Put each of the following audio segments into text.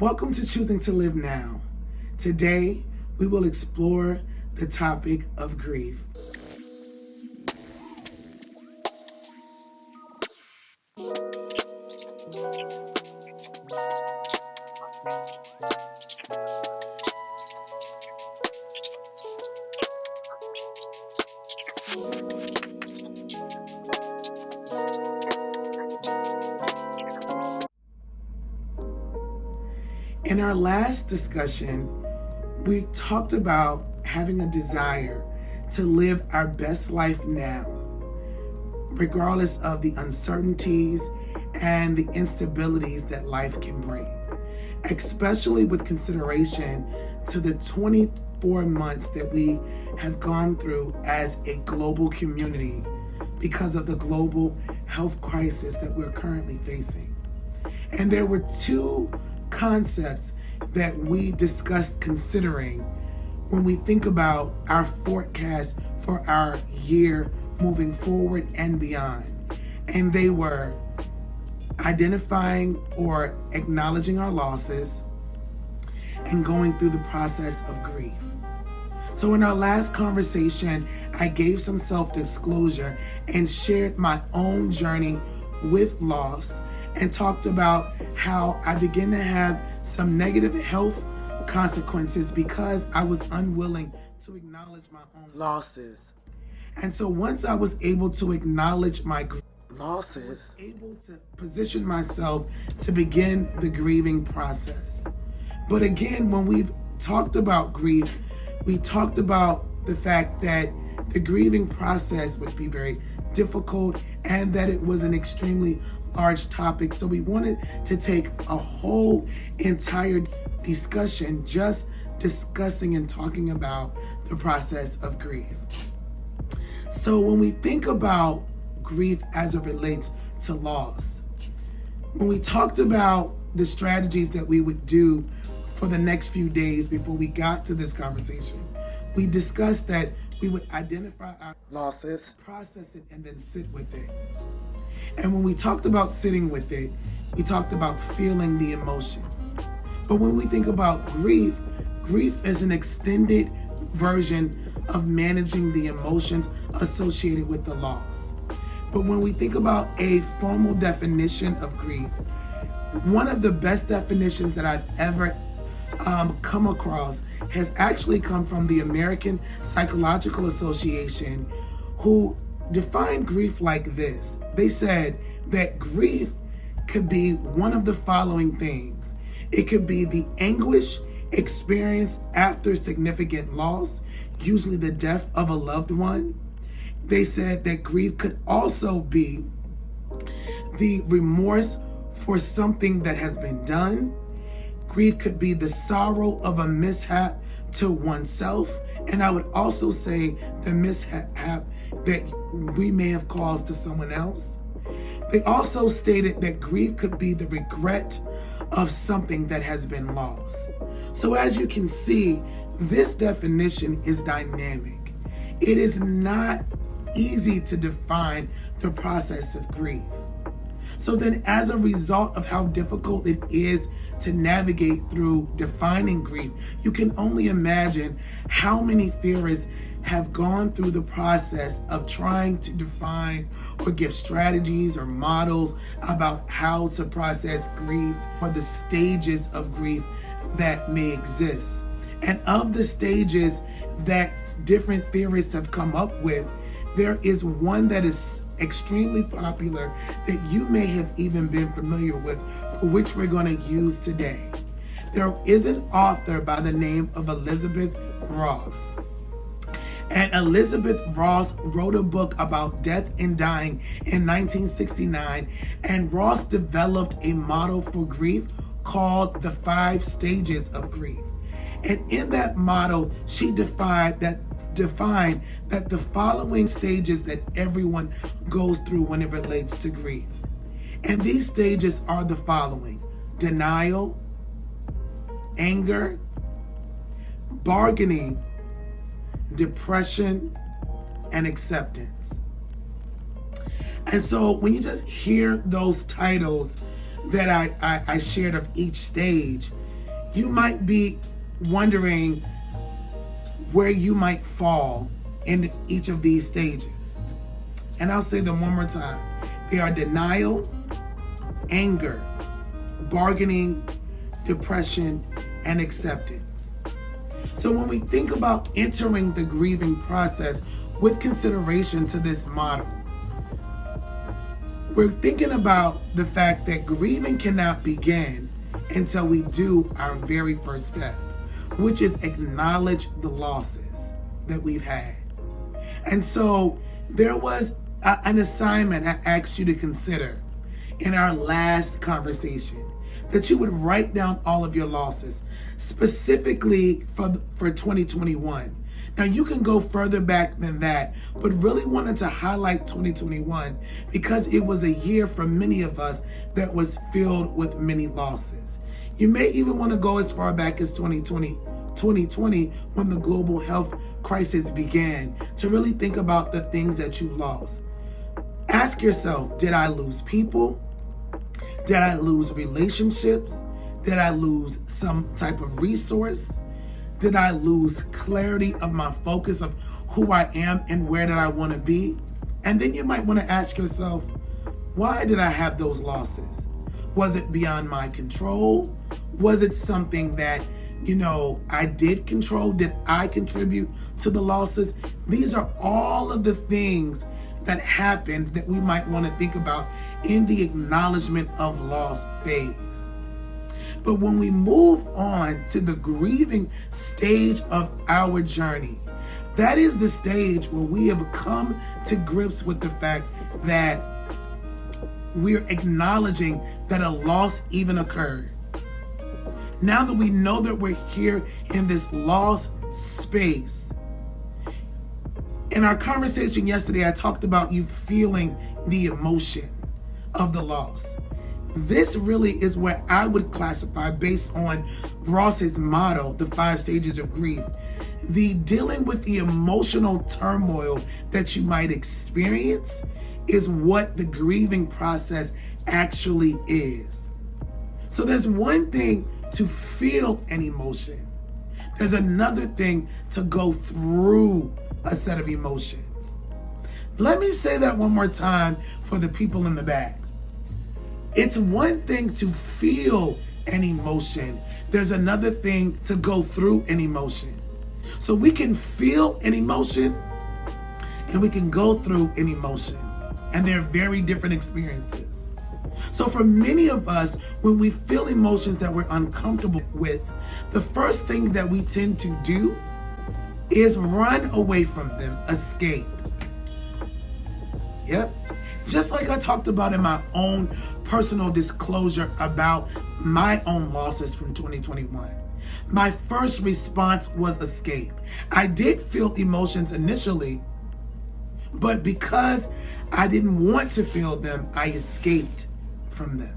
Welcome to Choosing to Live Now. Today, we will explore the topic of grief. In our last discussion, we talked about having a desire to live our best life now, regardless of the uncertainties and the instabilities that life can bring, especially with consideration to the 24 months that we have gone through as a global community because of the global health crisis that we're currently facing. And there were two concepts that we discussed considering when we think about our forecast for our year moving forward and beyond. And they were identifying or acknowledging our losses and going through the process of grief. So in our last conversation, I gave some self-disclosure and shared my own journey with loss and talked about how I began to have some negative health consequences because I was unwilling to acknowledge my own losses. And so once I was able to acknowledge my losses, I was able to position myself to begin the grieving process. But again, when we've talked about grief, we talked about the fact that the grieving process would be very difficult and that it was an extremely large topic. So we wanted to take a whole entire discussion just discussing and talking about the process of grief. So when we think about grief as it relates to loss, when we talked about the strategies that we would do for the next few days before we got to this conversation, we discussed that we would identify our losses, process it, and then sit with it. And when we talked about sitting with it, we talked about feeling the emotions. But when we think about grief, grief is an extended version of managing the emotions associated with the loss. But when we think about a formal definition of grief, one of the best definitions that I've ever come across has actually come from the American Psychological Association, who defined grief like this. They said that grief could be one of the following things. It could be the anguish experienced after significant loss, usually the death of a loved one. They said that grief could also be the remorse for something that has been done. Grief could be the sorrow of a mishap to oneself. And I would also say the mishap that we may have caused to someone else. They also stated that grief could be the regret of something that has been lost. So as you can see, this definition is dynamic. It is not easy to define the process of grief. So then as a result of how difficult it is to navigate through defining grief, you can only imagine how many theorists have gone through the process of trying to define or give strategies or models about how to process grief or the stages of grief that may exist. And of the stages that different theorists have come up with, there is one that is extremely popular that you may have even been familiar with, for which we're going to use today. There is an author by the name of Elizabeth Ross. And Elizabeth Ross wrote a book about death and dying in 1969, and Ross developed a model for grief called the 5 stages of grief. And in that model, she defined that the following stages that everyone goes through when it relates to grief. And these stages are the following: denial, anger, bargaining, depression, and acceptance. And so when you just hear those titles that I shared of each stage, you might be wondering where you might fall in each of these stages. And I'll say them one more time. They are denial, anger, bargaining, depression, and acceptance. So when we think about entering the grieving process with consideration to this model, we're thinking about the fact that grieving cannot begin until we do our very first step, which is acknowledge the losses that we've had. And so there was an assignment I asked you to consider in our last conversation, that you would write down all of your losses, specifically for 2021. Now you can go further back than that, but really wanted to highlight 2021 because it was a year for many of us that was filled with many losses. You may even want to go as far back as 2020 when the global health crisis began, to really think about the things that you lost. Ask yourself, did I lose people? Did I lose relationships? Did I lose some type of resource? Did I lose clarity of my focus of who I am and where did I want to be? And then you might want to ask yourself, why did I have those losses? Was it beyond my control? Was it something that, I did control? Did I contribute to the losses? These are all of the things that happened that we might want to think about in the acknowledgement of loss phase. But when we move on to the grieving stage of our journey, that is the stage where we have come to grips with the fact that we're acknowledging that a loss even occurred. Now that we know that we're here in this loss space, in our conversation yesterday, I talked about you feeling the emotion of the loss. This really is where I would classify, based on Ross's model, the 5 stages of grief, the dealing with the emotional turmoil that you might experience is what the grieving process actually is. So there's one thing to feel an emotion. There's another thing to go through a set of emotions. Let me say that one more time for the people in the back. It's one thing to feel an emotion. There's another thing to go through an emotion. So we can feel an emotion and we can go through an emotion. And they're very different experiences. So for many of us, when we feel emotions that we're uncomfortable with, the first thing that we tend to do is run away from them, escape. Yep. Just like I talked about in my own personal disclosure about my own losses from 2021. My first response was escape. I did feel emotions initially, but because I didn't want to feel them, I escaped from them.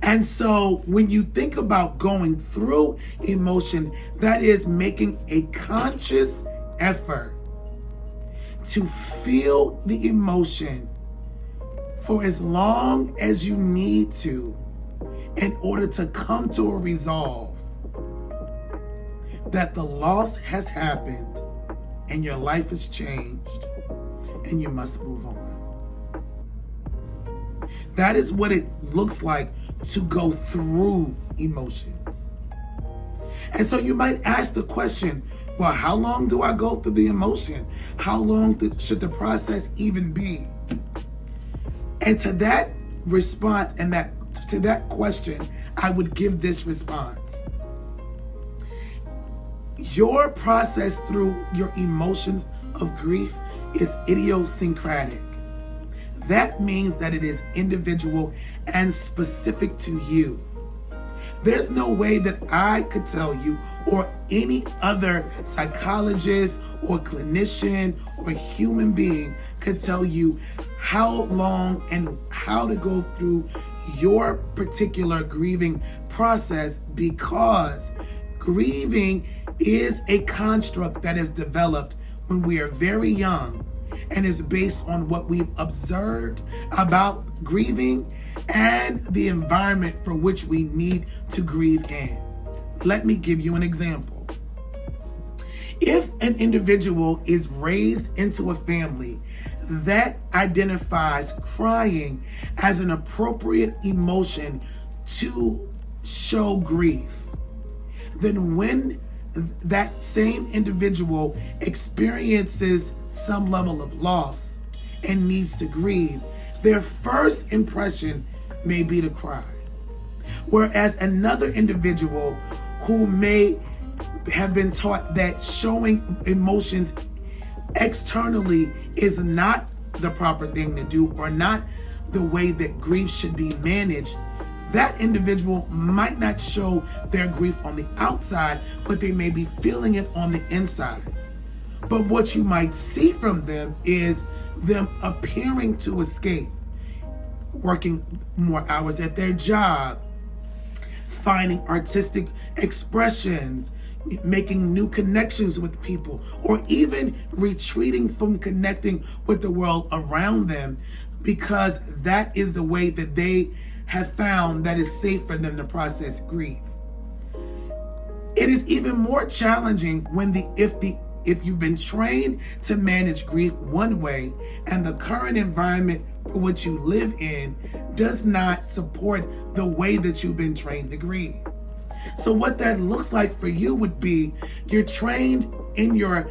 And so when you think about going through emotion, that is making a conscious effort to feel the emotion for as long as you need to in order to come to a resolve that the loss has happened and your life has changed and you must move on. That is what it looks like to go through emotions. And so you might ask the question, well, how long do I go through the emotion? How long should the process even be? And to that response and to that question, I would give this response. Your process through your emotions of grief is idiosyncratic. That means that it is individual and specific to you. There's no way that I could tell you, or any other psychologist or clinician or human being could tell you how long and how to go through your particular grieving process, because grieving is a construct that is developed when we are very young and is based on what we've observed about grieving and the environment for which we need to grieve in. Let me give you an example. If an individual is raised into a family that identifies crying as an appropriate emotion to show grief, then when that same individual experiences some level of loss and needs to grieve, their first impression may be to cry. Whereas another individual who may have been taught that showing emotions externally is not the proper thing to do, or not the way that grief should be managed, that individual might not show their grief on the outside, but they may be feeling it on the inside. But what you might see from them is them appearing to escape, working more hours at their job, finding artistic expressions, making new connections with people, or even retreating from connecting with the world around them, because that is the way that they have found that is safe for them to process grief. It is even more challenging when if you've been trained to manage grief one way and the current environment for which you live in does not support the way that you've been trained to grieve. So what that looks like for you would be, you're trained in your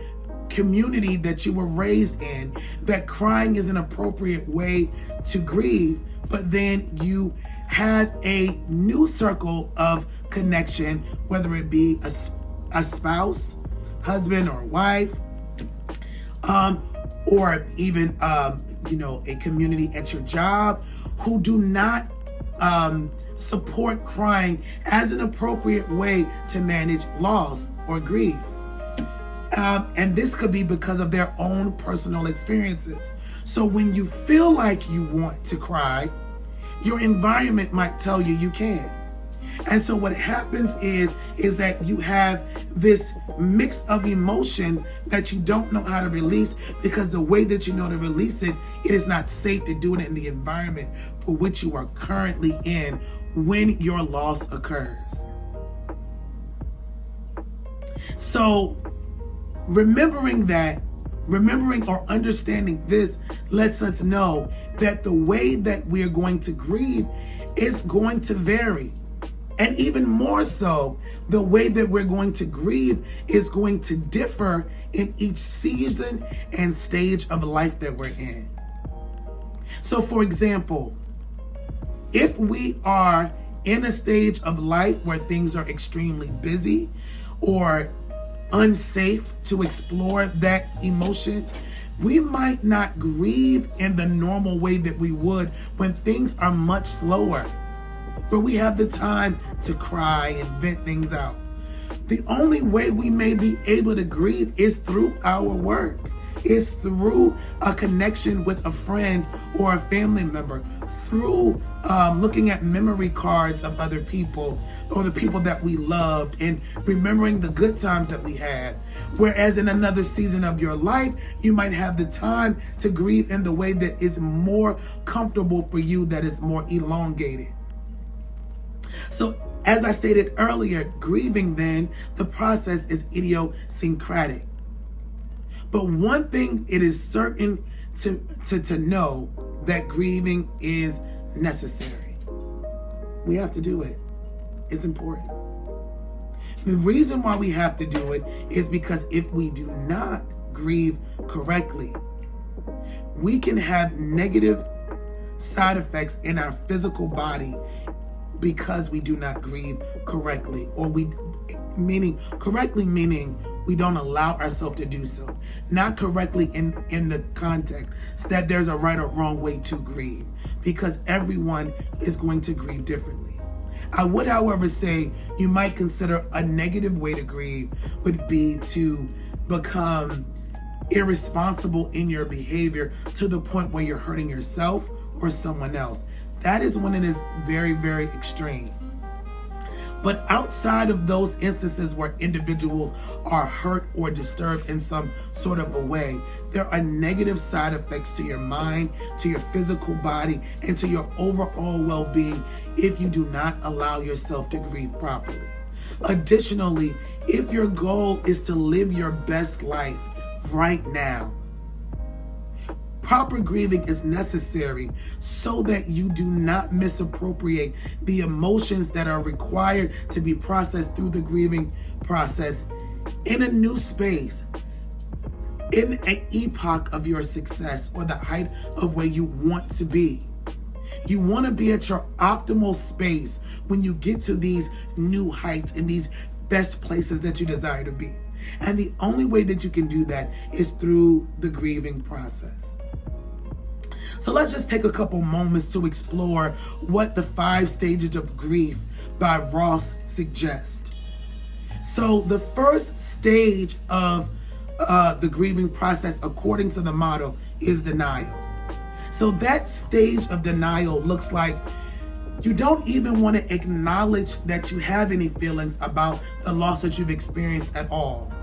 community that you were raised in that crying is an appropriate way to grieve, but then you have a new circle of connection, whether it be a spouse, husband or wife, or even a community at your job, who do not support crying as an appropriate way to manage loss or grief. And this could be because of their own personal experiences. So when you feel like you want to cry, your environment might tell you you can't. And so what happens is that you have this mix of emotion that you don't know how to release, because the way that you know to release it, it is not safe to do it in the environment for which you are currently in when your loss occurs. So remembering or understanding this lets us know that the way that we're going to grieve is going to vary. And even more so, the way that we're going to grieve is going to differ in each season and stage of life that we're in. So for example, if we are in a stage of life where things are extremely busy or unsafe to explore that emotion, we might not grieve in the normal way that we would when things are much slower, but we have the time to cry and vent things out. The only way we may be able to grieve is through our work, is through a connection with a friend or a family member, through looking at memory cards of other people or the people that we loved and remembering the good times that we had. Whereas in another season of your life, you might have the time to grieve in the way that is more comfortable for you, that is more elongated. So as I stated earlier, grieving then, the process is idiosyncratic. But one thing it is certain to know, that grieving is necessary. We have to do it. It's important. The reason why we have to do it is because if we do not grieve correctly, we can have negative side effects in our physical body because we do not grieve correctly, or meaning we don't allow ourselves to do so. Not correctly in the context that there's a right or wrong way to grieve, because everyone is going to grieve differently. I would, however, say you might consider a negative way to grieve would be to become irresponsible in your behavior to the point where you're hurting yourself or someone else. That is when it is very, very extreme. But outside of those instances where individuals are hurt or disturbed in some sort of a way, there are negative side effects to your mind, to your physical body, and to your overall well-being if you do not allow yourself to grieve properly. Additionally, if your goal is to live your best life right now, proper grieving is necessary so that you do not misappropriate the emotions that are required to be processed through the grieving process in a new space, in an epoch of your success or the height of where you want to be. You want to be at your optimal space when you get to these new heights and these best places that you desire to be. And the only way that you can do that is through the grieving process. So let's just take a couple moments to explore what the 5 stages of grief by Ross suggest. So the first stage of the grieving process, according to the motto, is denial. So that stage of denial looks like you don't even want to acknowledge that you have any feelings about the loss that you've experienced at all.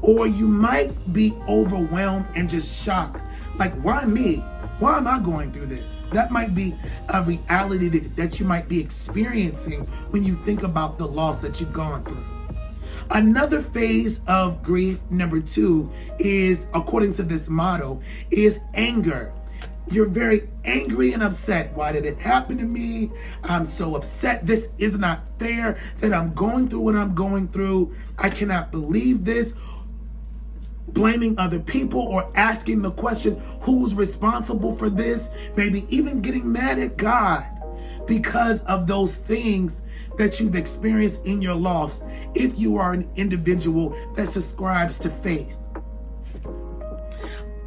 Or you might be overwhelmed and just shocked. Like, why me? Why am I going through this? That might be a reality that you might be experiencing when you think about the loss that you've gone through. Another phase of grief, number 2, is, according to this motto, is anger. You're very angry and upset. Why did it happen to me? I'm so upset. This is not fair that I'm going through what I'm going through. I cannot believe this. Blaming other people or asking the question, who's responsible for this? Maybe even getting mad at God because of those things that you've experienced in your loss, if you are an individual that subscribes to faith.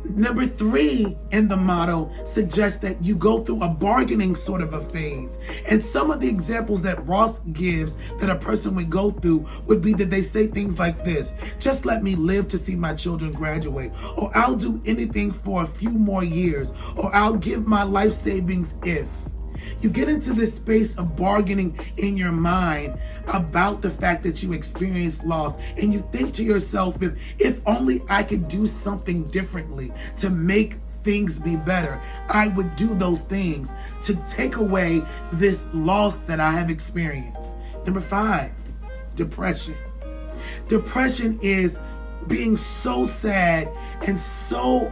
Number 3 in the motto suggests that you go through a bargaining sort of a phase. And some of the examples that Ross gives that a person would go through would be that they say things like this: just let me live to see my children graduate, or I'll do anything for a few more years, or I'll give my life savings if. You get into this space of bargaining in your mind about the fact that you experienced loss, and you think to yourself, if only I could do something differently to make things be better, I would do those things to take away this loss that I have experienced. Number 5, depression. Depression is being so sad and so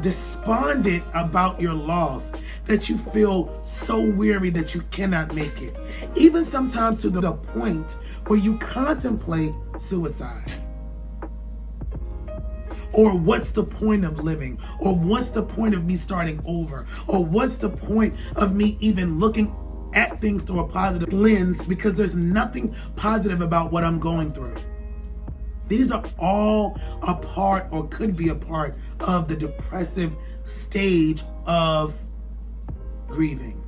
despondent about your loss that you feel so weary that you cannot make it. Even sometimes to the point where you contemplate suicide. Or what's the point of living? Or what's the point of me starting over? Or what's the point of me even looking at things through a positive lens, because there's nothing positive about what I'm going through. These are all a part, or could be a part, of the depressive stage of grieving.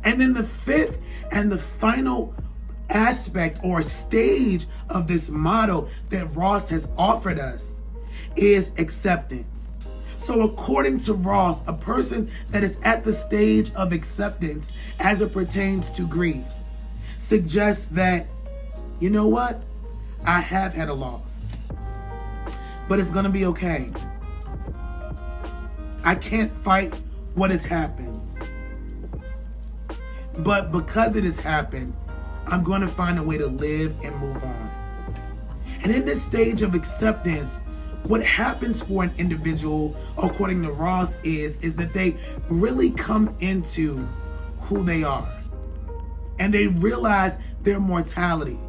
And then the 5th and the final aspect or stage of this motto that Ross has offered us is acceptance. So according to Ross, a person that is at the stage of acceptance as it pertains to grief suggests that, you know what? I have had a loss, but it's gonna be okay. I can't fight what has happened, but because it has happened, I'm going to find a way to live and move on. And in this stage of acceptance, what happens for an individual, according to Ross, is that they really come into who they are. And they realize their mortality,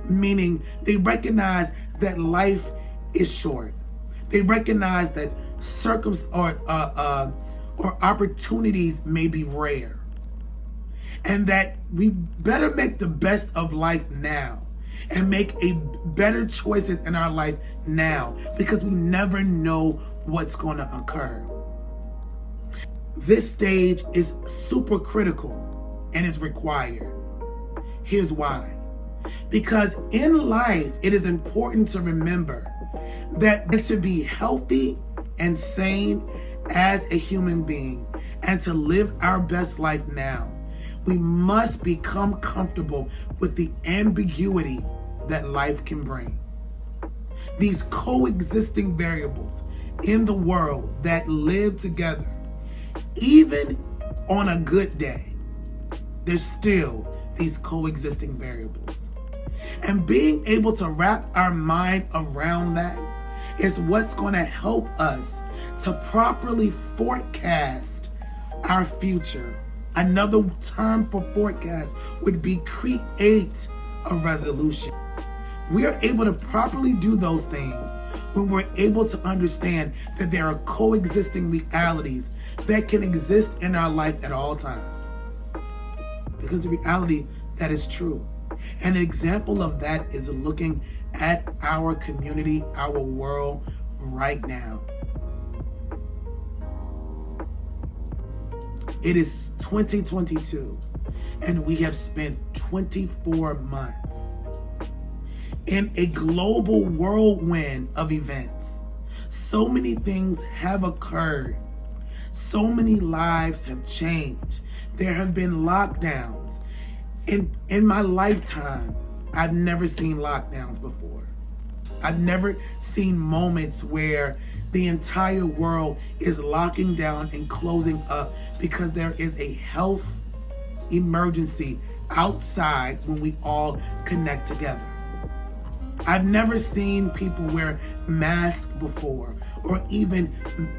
meaning they recognize that life is short. They recognize that or opportunities may be rare. And that we better make the best of life now and make a better choices in our life now, because we never know what's going to occur. This stage is super critical and is required. Here's why. Because in life, it is important to remember that to be healthy and sane as a human being and to live our best life now, we must become comfortable with the ambiguity that life can bring. These coexisting variables, in the world that live together, even on a good day, there's still these coexisting variables. And being able to wrap our mind around that is what's going to help us to properly forecast our future. Another term for forecast would be create a resolution. We are able to properly do those things when we're able to understand that there are coexisting realities that can exist in our life at all times. Because the reality that is true. And an example of that is looking at our community, our world right now. It is 2022, and we have spent 24 months in a global whirlwind of events. So many things have occurred. So many lives have changed. There have been lockdowns. In my lifetime, I've never seen lockdowns before. I've never seen moments where the entire world is locking down and closing up because there is a health emergency outside when we all connect together. I've never seen people wear masks before, or even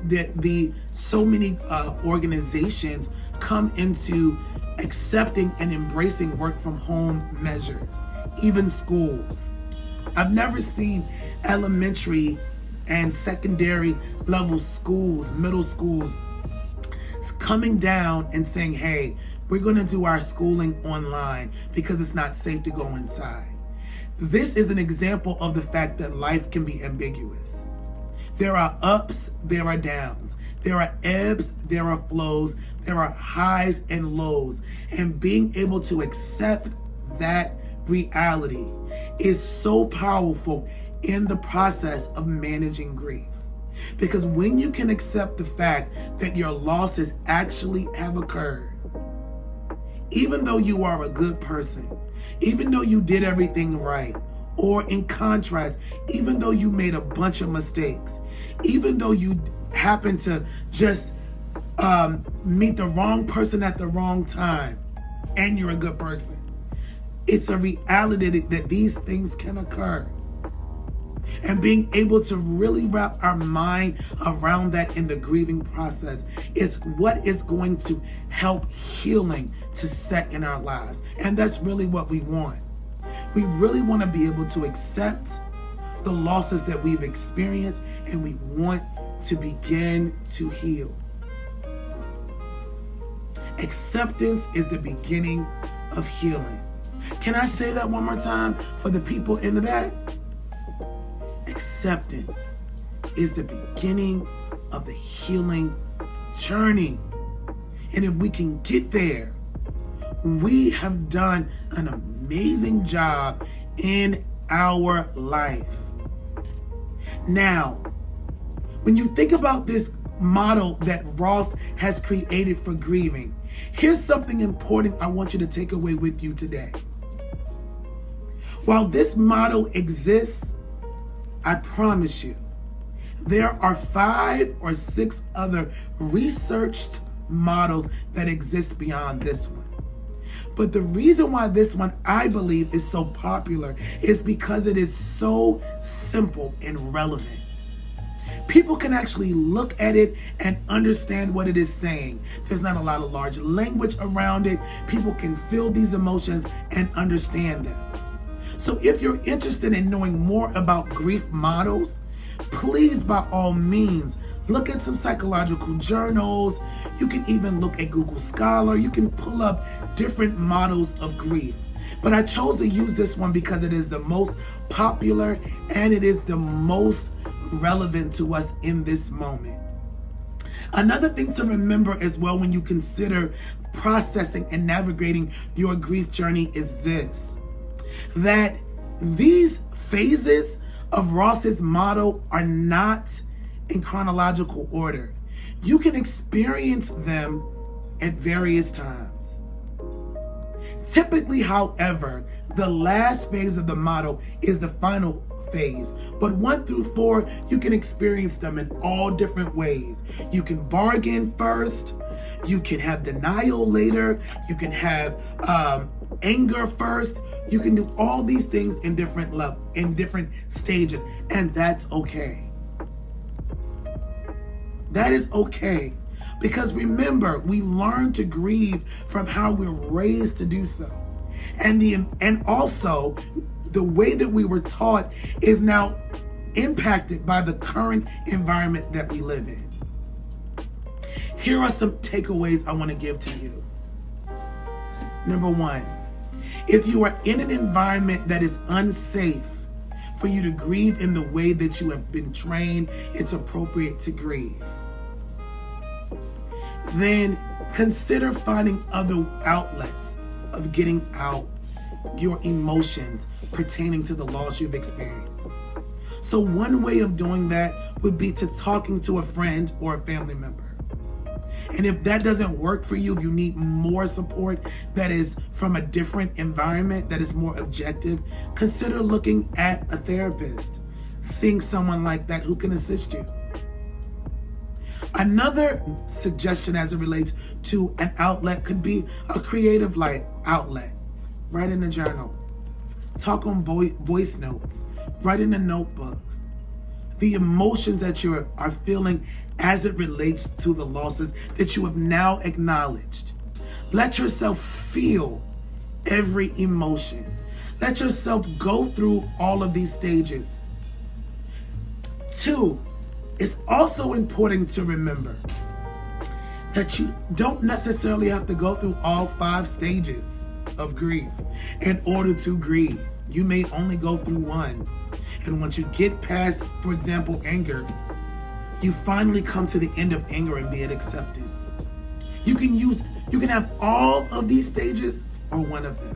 the so many organizations come into accepting and embracing work from home measures, even schools. I've never seen elementary and secondary level schools, middle schools, coming down and saying, hey, we're going to do our schooling online because it's not safe to go inside. This is an example of the fact that life can be ambiguous. There are ups, there are downs. There are ebbs, there are flows, there are highs and lows. And being able to accept that reality is so powerful in the process of managing grief. Because when you can accept the fact that your losses actually have occurred, even though you are a good person, even though you did everything right, or in contrast, even though you made a bunch of mistakes, even though you happen to just meet the wrong person at the wrong time, and you're a good person, it's a reality that these things can occur. And being able to really wrap our mind around that in the grieving process is what is going to help healing to set in our lives. And that's really what we want. We really want to be able to accept the losses that we've experienced, and we want to begin to heal. Acceptance is the beginning of healing. Can I say that one more time for the people in the back? Acceptance is the beginning of the healing journey. And if we can get there, we have done an amazing job in our life. Now, when you think about this model that Ross has created for grieving, here's something important I want you to take away with you today. While this model exists, I promise you, there are 5 or 6 other researched models that exist beyond this one. But the reason why this one, I believe, is so popular is because it is so simple and relevant. People can actually look at it and understand what it is saying. There's not a lot of large language around it. People can feel these emotions and understand them. So if you're interested in knowing more about grief models, please, by all means, look at some psychological journals. You can even look at Google Scholar. You can pull up different models of grief. But I chose to use this one because it is the most popular and it is the most relevant to us in this moment. Another thing to remember as well when you consider processing and navigating your grief journey is this: that these phases of Ross's model are not in chronological order. You can experience them at various times. Typically, however, the last phase of the model is the final phase. But 1 through 4, you can experience them in all different ways. You can bargain first. You can have denial later. You can have anger first. You can do all these things in different stages, and that's okay. That is okay. Because remember, we learn to grieve from how we're raised to do so. And also, the way that we were taught is now impacted by the current environment that we live in. Here are some takeaways I want to give to you. Number 1, if you are in an environment that is unsafe for you to grieve in the way that you have been trained it's appropriate to grieve, then consider finding other outlets of getting out your emotions pertaining to the loss you've experienced. So one way of doing that would be to talking to a friend or a family member. And if that doesn't work for you, if you need more support that is from a different environment, that is more objective, consider looking at a therapist, seeing someone like that who can assist you. Another suggestion as it relates to an outlet could be a creative outlet. Write in a journal, talk on voice notes, write in a notebook. The emotions that you are feeling as it relates to the losses that you have now acknowledged. Let yourself feel every emotion. Let yourself go through all of these stages. 2, it's also important to remember that you don't necessarily have to go through all 5 stages of grief in order to grieve. You may only go through 1. And once you get past, for example, anger, you finally come to the end of anger and be at acceptance. You can have all of these stages or one of them.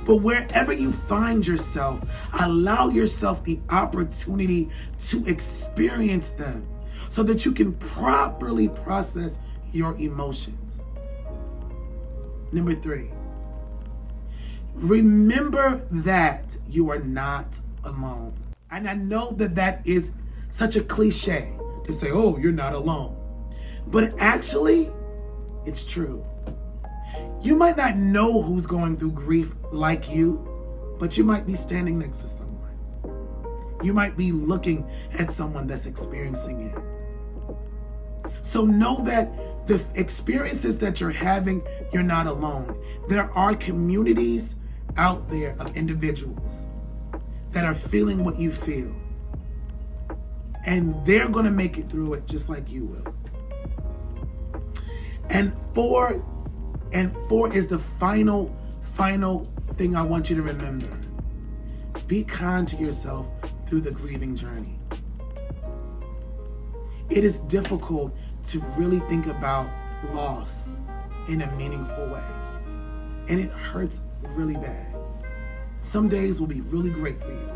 But wherever you find yourself, allow yourself the opportunity to experience them so that you can properly process your emotions. Number 3, remember that you are not alone. And I know that is such a cliche to say, oh, you're not alone. But actually, it's true. You might not know who's going through grief like you, but you might be standing next to someone. You might be looking at someone that's experiencing it. So know that the experiences that you're having, you're not alone. There are communities out there of individuals that are feeling what you feel. And they're going to make it through it just like you will. And 4 is the final thing I want you to remember. Be kind to yourself through the grieving journey. It is difficult to really think about loss in a meaningful way. And it hurts really bad. Some days will be really great for you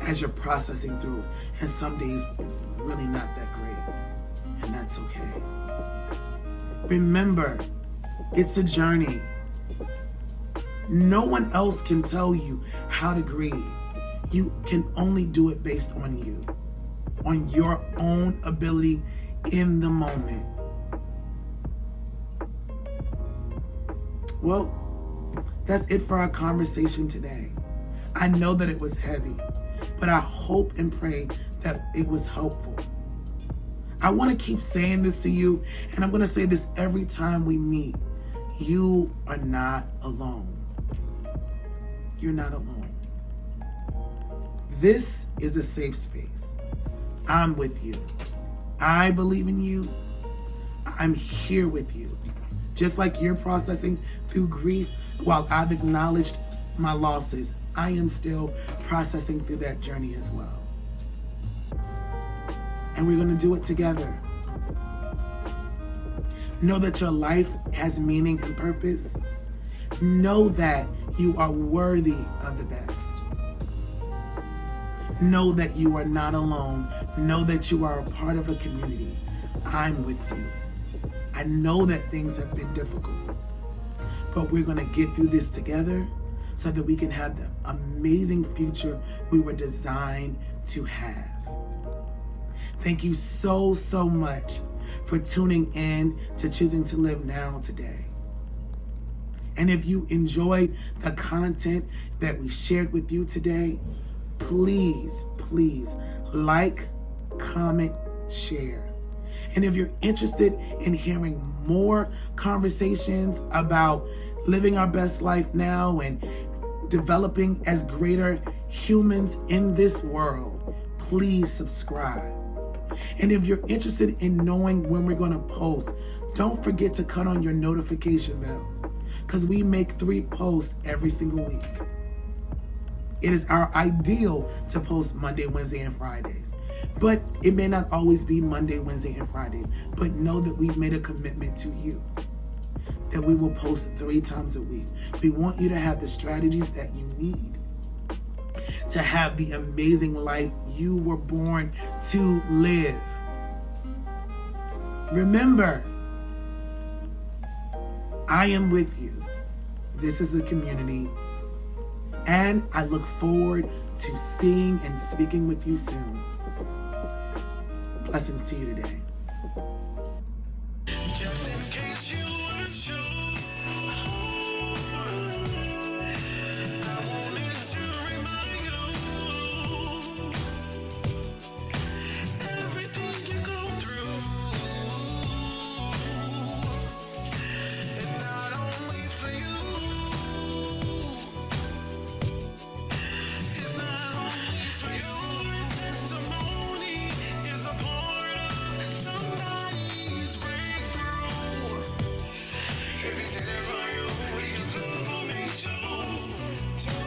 as you're processing through it, and some days will be really not that great, and that's okay. Remember, it's a journey. No one else can tell you how to grieve. You can only do it based on you, on your own ability in the moment. Well, that's it for our conversation today. I know that it was heavy, but I hope and pray that it was helpful. I want to keep saying this to you, and I'm going to say this every time we meet. You are not alone. You're not alone. This is a safe space. I'm with you. I believe in you. I'm here with you. Just like you're processing through grief while I've acknowledged my losses, I am still processing through that journey as well. And we're going to do it together. Know that your life has meaning and purpose. Know that you are worthy of the best. Know that you are not alone. Know that you are a part of a community. I'm with you. I know that things have been difficult, but we're going to get through this together so that we can have the amazing future we were designed to have. Thank you so, so much for tuning in to Choosing to Live Now today. And if you enjoyed the content that we shared with you today, please, please like, comment, share. And if you're interested in hearing more conversations about living our best life now and developing as greater humans in this world, please subscribe. And if you're interested in knowing when we're going to post, don't forget to cut on your notification bells, because we make 3 posts every single week. It is our ideal to post Monday, Wednesday, and Fridays. But it may not always be Monday, Wednesday, and Friday. But know that we've made a commitment to you that we will post 3 times a week. We want you to have the strategies that you need to have the amazing life you were born to live. Remember, I am with you. This is a community, and I look forward to seeing and speaking with you soon. Blessings to you today.